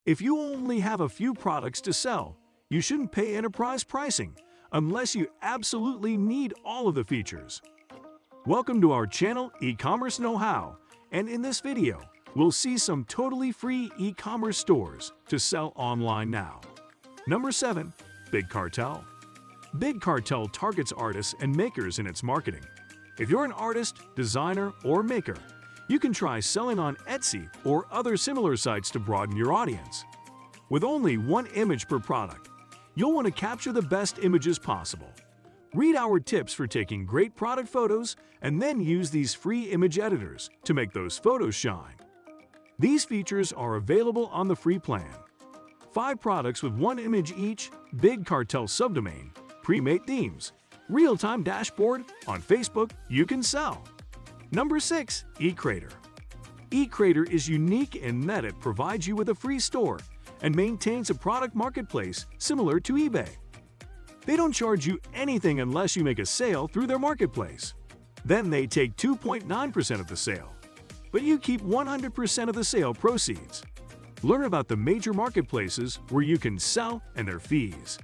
If you only have a few products to sell, you shouldn't pay enterprise pricing unless you absolutely need all of the features. Welcome to our channel, E-commerce Know-How, and in this video, we'll see some totally free e-commerce stores to sell online now. Number 7. Big Cartel. Big Cartel targets artists and makers in its marketing. If you're an artist, designer, or maker, you can try selling on Etsy or other similar sites to broaden your audience. With only one image per product, you'll want to capture the best images possible. Read our tips for taking great product photos and then use these free image editors to make those photos shine. These features are available on the free plan. 5 products with 1 image each, Big Cartel subdomain, pre-made themes, real-time dashboard, on Facebook, you can sell. Number 6. eCreator. eCreator is unique in that it provides you with a free store and maintains a product marketplace similar to eBay. They don't charge you anything unless you make a sale through their marketplace. Then they take 2.9% of the sale, but you keep 100% of the sale proceeds. Learn about the major marketplaces where you can sell and their fees.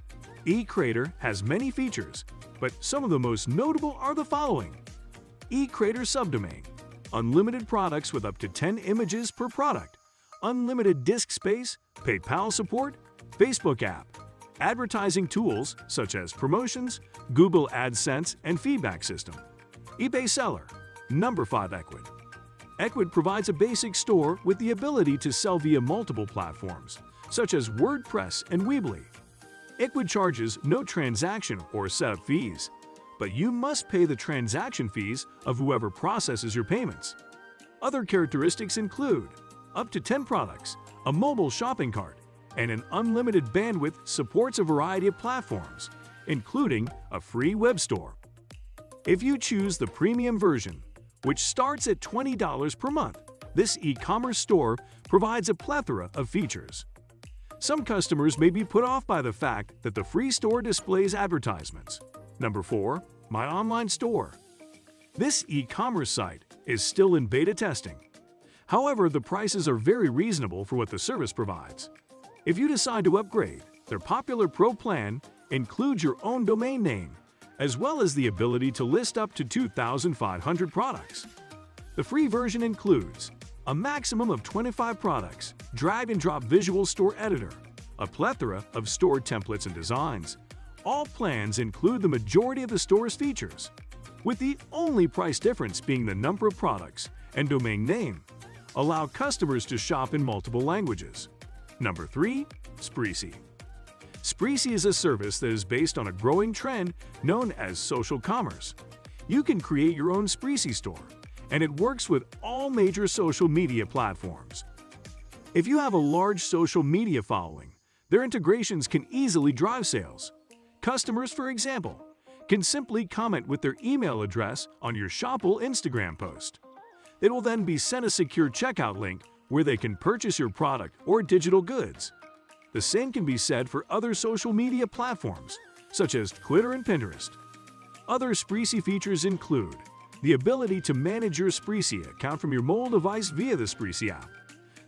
eCreator has many features, but some of the most notable are the following. eCreator subdomain, unlimited products with up to 10 images per product, unlimited disk space, PayPal support, Facebook app, advertising tools such as promotions, Google AdSense, and feedback system. eBay seller. Number 5. Ecwid. Ecwid provides a basic store with the ability to sell via multiple platforms, such as WordPress and Weebly. Ecwid charges no transaction or setup fees, but you must pay the transaction fees of whoever processes your payments. Other characteristics include up to 10 products, a mobile shopping cart, and an unlimited bandwidth supports a variety of platforms, including a free web store. If you choose the premium version, which starts at $20 per month, this e-commerce store provides a plethora of features. Some customers may be put off by the fact that the free store displays advertisements. Number 4. My Online Store. This e-commerce site is still in beta testing. However, the prices are very reasonable for what the service provides. If you decide to upgrade, their popular Pro plan includes your own domain name, as well as the ability to list up to 2,500 products. The free version includes a maximum of 25 products, drag-and-drop visual store editor, a plethora of store templates and designs. All plans include the majority of the store's features, with the only price difference being the number of products and domain name. Allow customers to shop in multiple languages. Number 3. Spreacy. Spreacy is a service that is based on a growing trend known as social commerce. You can create your own Spreacy store, and it works with all major social media platforms. If you have a large social media following, their integrations can easily drive sales. Customers, for example, can simply comment with their email address on your Shopple Instagram post. It will then be sent a secure checkout link where they can purchase your product or digital goods. The same can be said for other social media platforms, such as Twitter and Pinterest. Other Spreacy features include the ability to manage your Spreacy account from your mobile device via the Spreacy app,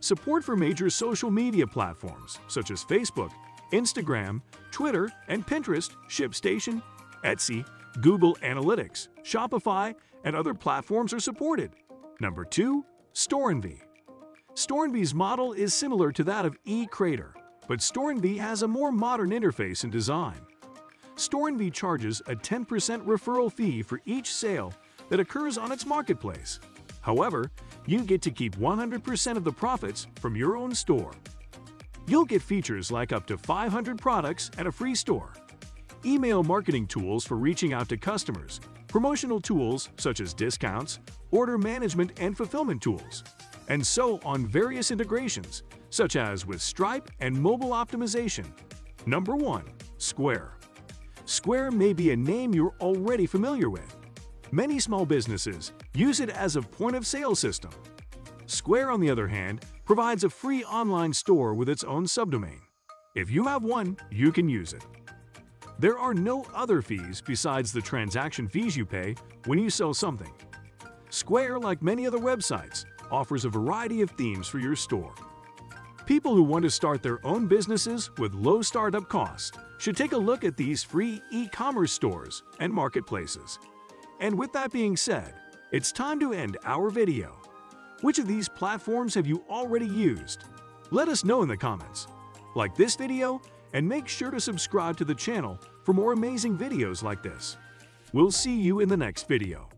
support for major social media platforms such as Facebook, Instagram, Twitter, and Pinterest, ShipStation, Etsy, Google Analytics, Shopify, and other platforms are supported. Number 2. StoreNV. StoreNV's model is similar to that of eCreator, but StoreNV has a more modern interface and design. StoreNV charges a 10% referral fee for each sale that occurs on its marketplace. However, you get to keep 100% of the profits from your own store. You'll get features like up to 500 products and a free store, email marketing tools for reaching out to customers, promotional tools such as discounts, order management and fulfillment tools, and so on various integrations, such as with Stripe and mobile optimization. Number 1. Square. Square may be a name you're already familiar with. Many small businesses use it as a point-of-sale system. Square, on the other hand, provides a free online store with its own subdomain. If you have one, you can use it. There are no other fees besides the transaction fees you pay when you sell something. Square, like many other websites, offers a variety of themes for your store. People who want to start their own businesses with low startup cost should take a look at these free e-commerce stores and marketplaces. And with that being said, it's time to end our video. Which of these platforms have you already used? Let us know in the comments. Like this video and make sure to subscribe to the channel for more amazing videos like this. We'll see you in the next video.